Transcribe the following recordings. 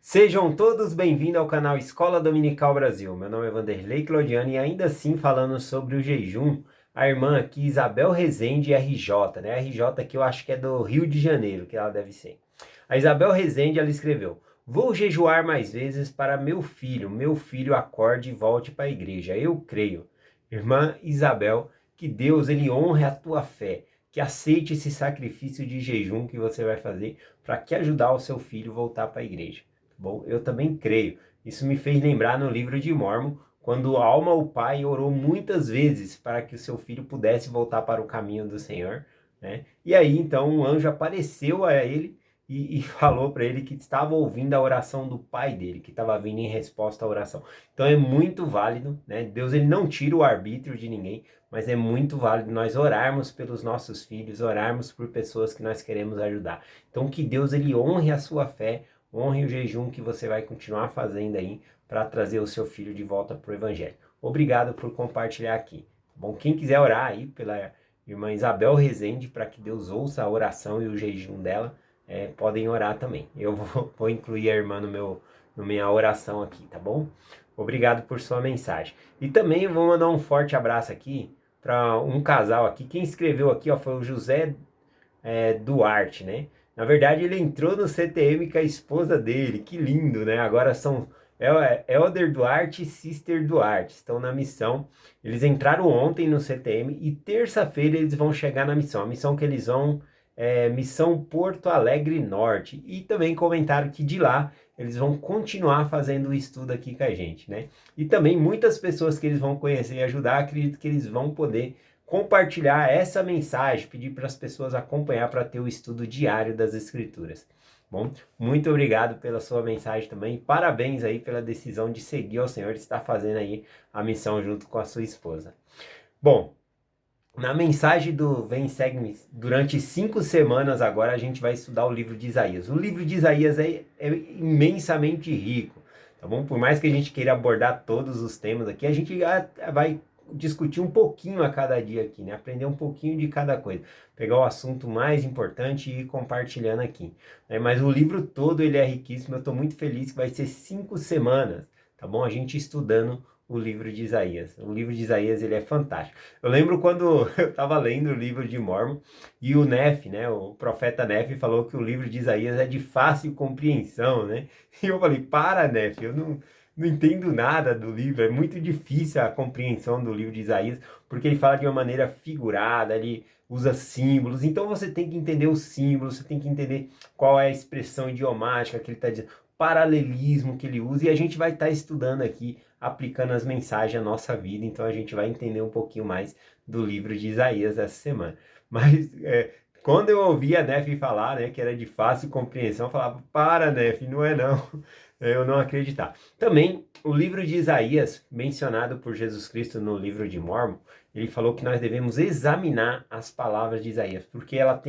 Sejam todos bem-vindos ao canal Escola Dominical Brasil. Meu nome é Vanderlei Claudiano e ainda assim falando sobre o jejum, a irmã aqui Isabel Rezende RJ, né? RJ que eu acho que é do Rio de Janeiro, que ela deve ser. A Isabel Rezende, ela escreveu: Vou jejuar mais vezes para meu filho acorde e volte para a igreja. Eu creio. Irmã Isabel, que Deus ele honre a tua fé, que aceite esse sacrifício de jejum que você vai fazer para que ajudar o seu filho a voltar para a igreja. Bom, eu também creio. Isso me fez lembrar no livro de Mórmon, quando Alma, o pai, orou muitas vezes para que o seu filho pudesse voltar para o caminho do Senhor, né? E aí, então, um anjo apareceu a ele e falou para ele que estava ouvindo a oração do pai dele, que estava vindo em resposta à oração. Então é muito válido, né? Deus ele não tira o arbítrio de ninguém, mas é muito válido nós orarmos pelos nossos filhos, orarmos por pessoas que nós queremos ajudar. Então que Deus ele honre a sua fé, honre o jejum que você vai continuar fazendo aí para trazer o seu filho de volta para o Evangelho. Obrigado por compartilhar aqui. Bom, quem quiser orar aí pela irmã Isabel Rezende, para que Deus ouça a oração e o jejum dela, podem orar também. Eu vou incluir a irmã no minha oração aqui, tá bom? Obrigado por sua mensagem. E também vou mandar um forte abraço aqui para um casal aqui. Quem escreveu aqui ó, foi o José Duarte, né? Na verdade, ele entrou no CTM com a esposa dele, que lindo, né? Agora são Elder Duarte e Sister Duarte, estão na missão. Eles entraram ontem no CTM e terça-feira eles vão chegar na missão. A missão que eles vão é Missão Porto Alegre Norte. E também comentaram que de lá eles vão continuar fazendo o estudo aqui com a gente, né? E também muitas pessoas que eles vão conhecer e ajudar, acredito que eles vão poder compartilhar essa mensagem, pedir para as pessoas acompanhar para ter o estudo diário das Escrituras. Bom, muito obrigado pela sua mensagem também. Parabéns aí pela decisão de seguir ao Senhor e estar fazendo aí a missão junto com a sua esposa. Bom, na mensagem do Vem Segue-me, durante 5 semanas agora a gente vai estudar o livro de Isaías. O livro de Isaías é imensamente rico, tá bom? Por mais que a gente queira abordar todos os temas aqui, a gente vai discutir um pouquinho a cada dia aqui, né? Aprender um pouquinho de cada coisa. Pegar o assunto mais importante e ir compartilhando aqui, né? Mas o livro todo ele é riquíssimo, eu estou muito feliz que vai ser 5 semanas, tá bom? A gente estudando o livro de Isaías. O livro de Isaías ele é fantástico. Eu lembro quando eu estava lendo o livro de Mórmon e o Nefe, né, o profeta Nefe falou que o livro de Isaías é de fácil compreensão, né? E eu falei, para Nefe, eu não entendo nada do livro, é muito difícil a compreensão do livro de Isaías, porque ele fala de uma maneira figurada, ele usa símbolos, então você tem que entender os símbolos, você tem que entender qual é a expressão idiomática que ele está dizendo, paralelismo que ele usa, e a gente vai estar estudando aqui, aplicando as mensagens à nossa vida, então a gente vai entender um pouquinho mais do livro de Isaías essa semana. Mas quando eu ouvi a Nefe falar, né, que era de fácil compreensão, eu falava, para Nefe, não é não, eu não acreditar. Também, o livro de Isaías, mencionado por Jesus Cristo no livro de Mórmon, ele falou que nós devemos examinar as palavras de Isaías, porque ela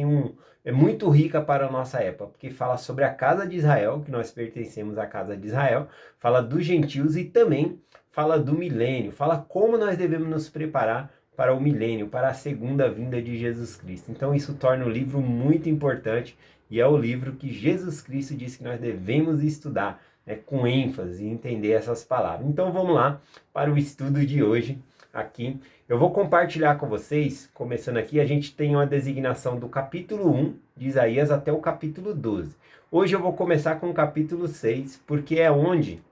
é muito rica para a nossa época, porque fala sobre a casa de Israel, que nós pertencemos à casa de Israel, fala dos gentios e também fala do milênio, fala como nós devemos nos preparar para o milênio, para a segunda vinda de Jesus Cristo. Então isso torna o livro muito importante e é o livro que Jesus Cristo disse que nós devemos estudar, né, com ênfase e entender essas palavras. Então vamos lá para o estudo de hoje aqui. Eu vou compartilhar com vocês, começando aqui, a gente tem uma designação do capítulo 1 de Isaías até o capítulo 12. Hoje eu vou começar com o capítulo 6, porque é onde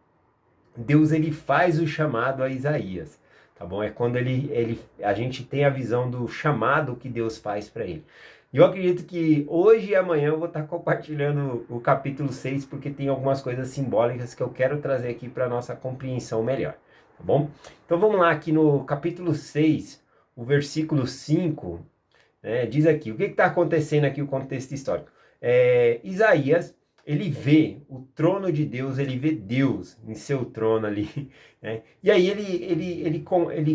Deus ele faz o chamado a Isaías, tá bom? É quando a gente tem a visão do chamado que Deus faz para ele. E eu acredito que hoje e amanhã eu vou estar compartilhando o capítulo 6, porque tem algumas coisas simbólicas que eu quero trazer aqui para a nossa compreensão melhor, tá bom? Então vamos lá, aqui no capítulo 6, o versículo 5, né, diz aqui, o que está acontecendo aqui, o contexto histórico? Isaías, ele vê o trono de Deus, ele vê Deus em seu trono ali, né? E aí ele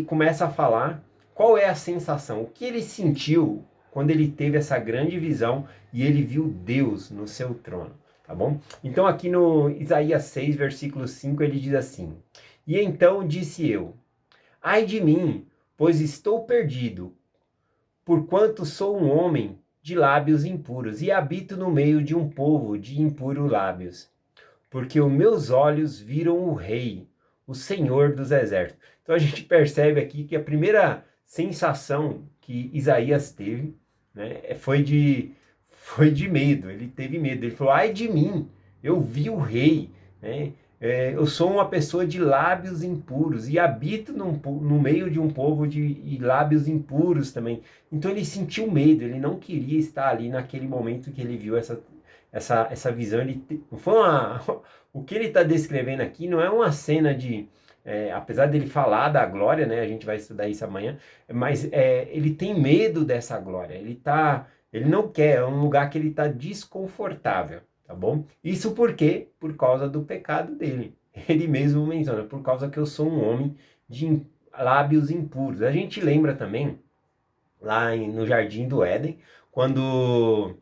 começa a falar qual é a sensação, o que ele sentiu quando ele teve essa grande visão e ele viu Deus no seu trono, tá bom? Então aqui no Isaías 6, versículo 5, ele diz assim, e então disse eu, ai de mim, pois estou perdido, porquanto sou um homem de lábios impuros e habito no meio de um povo de impuros lábios. porque os meus olhos viram o Rei, o Senhor dos Exércitos. Então a gente percebe aqui que a primeira sensação que Isaías teve, né, foi de medo. Ele teve medo. Ele falou: ai de mim, eu vi o Rei, né? Eu sou uma pessoa de lábios impuros e habito no meio de um povo de lábios impuros também. Então ele sentiu medo, ele não queria estar ali naquele momento que ele viu essa visão. O que ele está descrevendo aqui não é uma cena de... apesar dele falar da glória, né, a gente vai estudar isso amanhã, mas ele tem medo dessa glória, ele não quer, é um lugar que ele está desconfortável. Tá bom? Isso por quê? Por causa do pecado dele. Ele mesmo menciona, por causa que eu sou um homem de lábios impuros. A gente lembra também, no Jardim do Éden, quando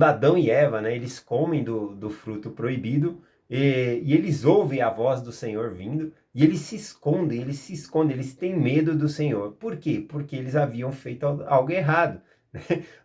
Adão e Eva, né, eles comem do fruto proibido e eles ouvem a voz do Senhor vindo e eles se escondem, eles têm medo do Senhor. Por quê? Porque eles haviam feito algo errado.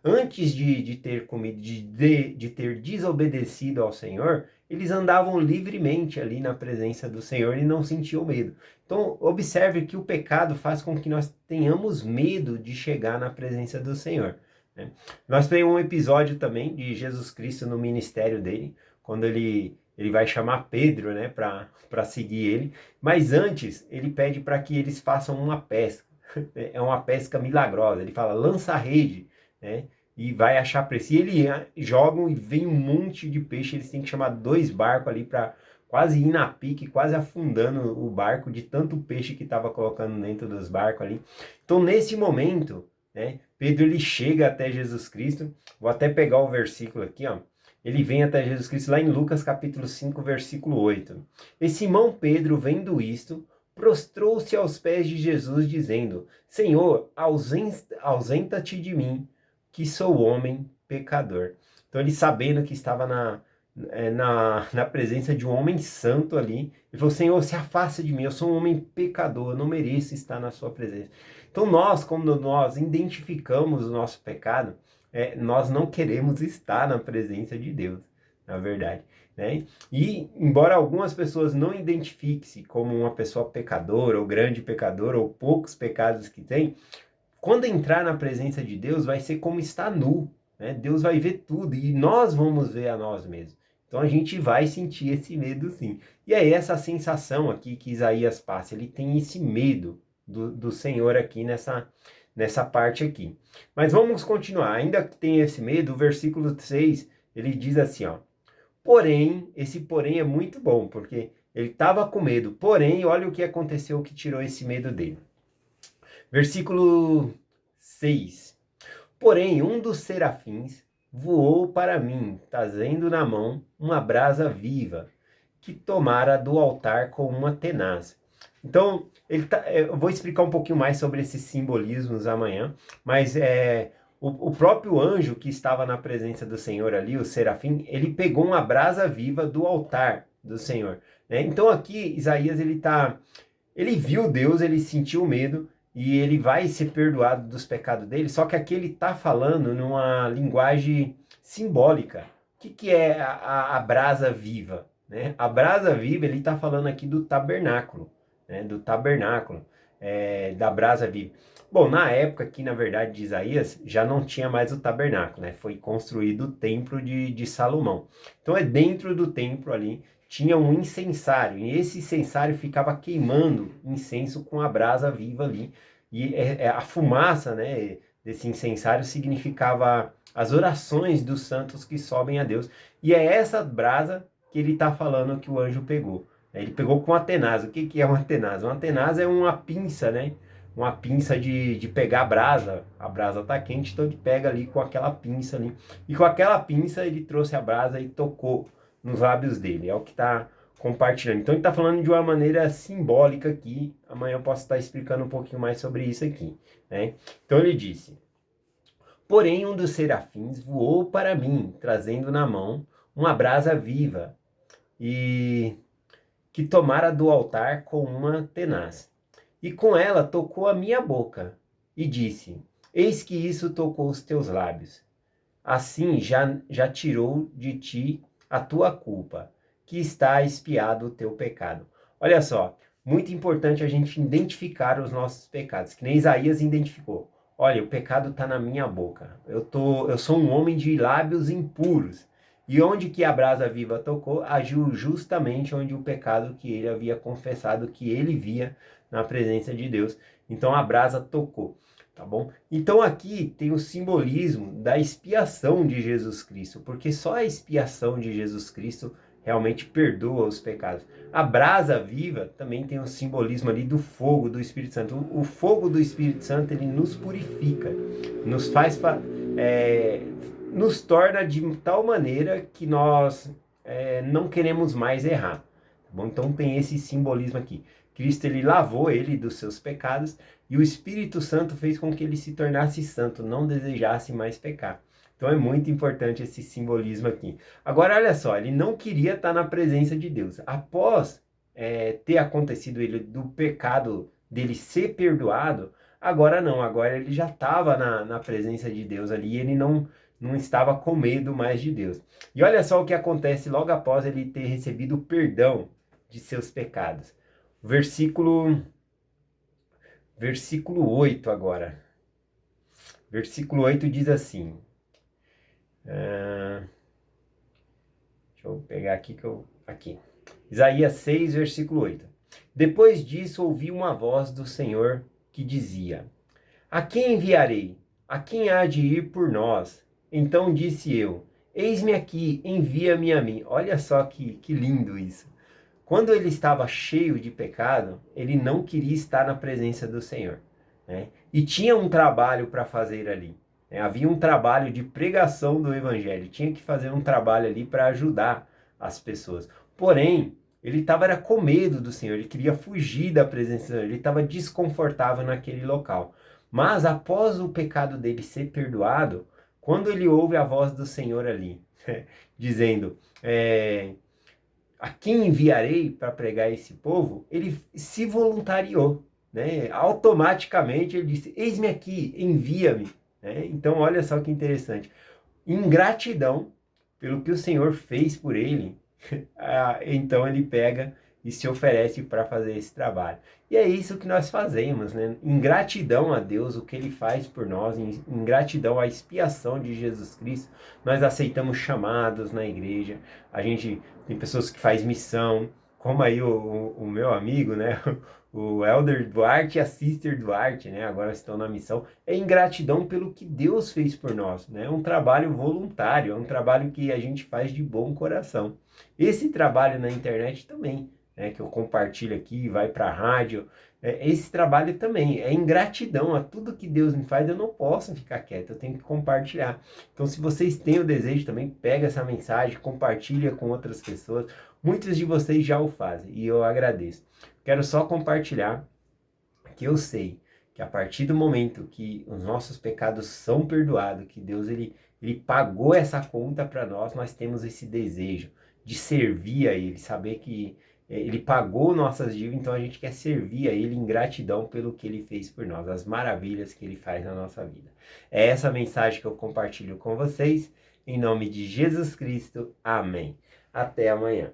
Antes de ter comido, de ter desobedecido ao Senhor, eles andavam livremente ali na presença do Senhor e não sentiam medo. Então, observe que o pecado faz com que nós tenhamos medo de chegar na presença do Senhor, né? Nós temos um episódio também de Jesus Cristo no ministério dele, quando ele vai chamar Pedro, né, para seguir ele, mas antes ele pede para que eles façam uma pesca. É uma pesca milagrosa. Ele fala: lança a rede, né? E vai achar preço. E eles jogam e vem um monte de peixe. Eles têm que chamar 2 barcos ali para quase ir na pique, quase afundando o barco de tanto peixe que estava colocando dentro dos barcos ali. Então, nesse momento, né, Pedro ele chega até Jesus Cristo. Vou até pegar o versículo aqui, ó. Ele vem até Jesus Cristo lá em Lucas capítulo 5, versículo 8. E Simão Pedro, vendo isto, prostrou-se aos pés de Jesus, dizendo: Senhor, ausenta-te de mim, que sou homem pecador. Então ele, sabendo que estava na presença de um homem santo ali, ele falou: Senhor, se afasta de mim, eu sou um homem pecador, eu não mereço estar na sua presença. Então nós, quando nós identificamos o nosso pecado, nós não queremos estar na presença de Deus, na verdade, né? E embora algumas pessoas não identifiquem-se como uma pessoa pecadora, ou grande pecador, ou poucos pecados que tem, quando entrar na presença de Deus, vai ser como estar nu, né? Deus vai ver tudo e nós vamos ver a nós mesmos. Então a gente vai sentir esse medo, sim. E é essa sensação aqui que Isaías passa. Ele tem esse medo do Senhor aqui nessa parte aqui. Mas vamos continuar. Ainda que tenha esse medo, o versículo 6, ele diz assim, ó: porém, esse porém é muito bom, porque ele estava com medo. Porém, olha o que aconteceu que tirou esse medo dele. Versículo 6. Porém, um dos serafins voou para mim, trazendo na mão uma brasa viva, que tomara do altar com uma tenaz. Então, eu vou explicar um pouquinho mais sobre esses simbolismos amanhã, mas o próprio anjo que estava na presença do Senhor ali, o serafim, ele pegou uma brasa viva do altar do Senhor, né? Então aqui, Isaías, ele viu Deus, ele sentiu medo, e ele vai ser perdoado dos pecados dele, só que aqui ele está falando numa linguagem simbólica. O que é a brasa viva, né? A brasa viva, ele está falando aqui do tabernáculo, né? Do tabernáculo, da brasa viva. Bom, na época aqui, na verdade, de Isaías, já não tinha mais o tabernáculo, né? Foi construído o templo de Salomão. Então é dentro do templo ali, tinha um incensário, e esse incensário ficava queimando incenso com a brasa viva ali, e a fumaça, né, desse incensário significava as orações dos santos que sobem a Deus, e é essa brasa que ele está falando que o anjo pegou. Ele pegou com a tenaz. O que é uma tenaz? Uma tenaz é uma pinça, né? Uma pinça de pegar a brasa está quente, então ele pega ali com aquela pinça ali, e com aquela pinça ele trouxe a brasa e tocou nos lábios dele, é o que está compartilhando. Então ele está falando de uma maneira simbólica aqui, amanhã eu posso estar explicando um pouquinho mais sobre isso aqui, né? Então ele disse: porém um dos serafins voou para mim, trazendo na mão uma brasa viva, e que tomara do altar com uma tenaz. E com ela tocou a minha boca, e disse: eis que isso tocou os teus lábios. Assim já tirou de ti a tua culpa, que está espiado o teu pecado. Olha só, muito importante a gente identificar os nossos pecados, que nem Isaías identificou. Olha, o pecado está na minha boca. Eu sou um homem de lábios impuros. E onde que a brasa viva tocou, agiu justamente onde o pecado que ele havia confessado, que ele via na presença de Deus. Então a brasa tocou, tá bom? Então aqui tem o simbolismo da expiação de Jesus Cristo, porque só a expiação de Jesus Cristo realmente perdoa os pecados. A brasa viva também tem o simbolismo ali do fogo do Espírito Santo. O fogo do Espírito Santo, ele nos purifica, nos faz nos torna de tal maneira que nós não queremos mais errar. Tá bom? Então tem esse simbolismo aqui. Cristo, ele lavou ele dos seus pecados e o Espírito Santo fez com que ele se tornasse santo, não desejasse mais pecar. Então é muito importante esse simbolismo aqui. Agora olha só, ele não queria estar na presença de Deus. Após ter acontecido ele do pecado dele ser perdoado, agora não, agora ele já estava na presença de Deus ali e ele não estava com medo mais de Deus. E olha só o que acontece logo após ele ter recebido o perdão de seus pecados. Versículo 8 agora. Versículo 8 diz assim. Deixa eu pegar aqui aqui. Isaías 6, versículo 8. Depois disso ouvi uma voz do Senhor que dizia: A quem enviarei? A quem há de ir por nós? Então disse eu: Eis-me aqui, envia-me a mim. Olha só que lindo isso. Quando ele estava cheio de pecado, ele não queria estar na presença do Senhor, né? E tinha um trabalho para fazer ali, né? Havia um trabalho de pregação do Evangelho, tinha que fazer um trabalho ali para ajudar as pessoas. Porém, ele estava com medo do Senhor, ele queria fugir da presença do Senhor, ele estava desconfortável naquele local. Mas após o pecado dele ser perdoado, quando ele ouve a voz do Senhor ali, dizendo... a quem enviarei para pregar esse povo, ele se voluntariou, né? Automaticamente ele disse: eis-me aqui, envia-me, né? Então olha só que interessante, em gratidão pelo que o Senhor fez por ele, então ele pega e se oferece para fazer esse trabalho. E é isso que nós fazemos, né? Em gratidão a Deus, o que ele faz por nós, em gratidão à expiação de Jesus Cristo, nós aceitamos chamados na igreja. A gente tem pessoas que faz missão, como aí o meu amigo, né? O Elder Duarte e a Sister Duarte, né? Agora estão na missão. É em gratidão pelo que Deus fez por nós, né? É um trabalho voluntário, é um trabalho que a gente faz de bom coração. Esse trabalho na internet também, né? Que eu compartilho aqui, vai para a rádio. Esse trabalho também é em gratidão a tudo que Deus me faz. Eu não posso ficar quieto, eu tenho que compartilhar. Então, se vocês têm o desejo também, pega essa mensagem, compartilha com outras pessoas. Muitos de vocês já o fazem e eu agradeço. Quero só compartilhar que eu sei que a partir do momento que os nossos pecados são perdoados, que Deus ele pagou essa conta para nós, nós temos esse desejo de servir a Ele, saber que Ele pagou nossas dívidas, então a gente quer servir a Ele em gratidão pelo que Ele fez por nós, as maravilhas que Ele faz na nossa vida. É essa mensagem que eu compartilho com vocês, em nome de Jesus Cristo. Amém. Até amanhã.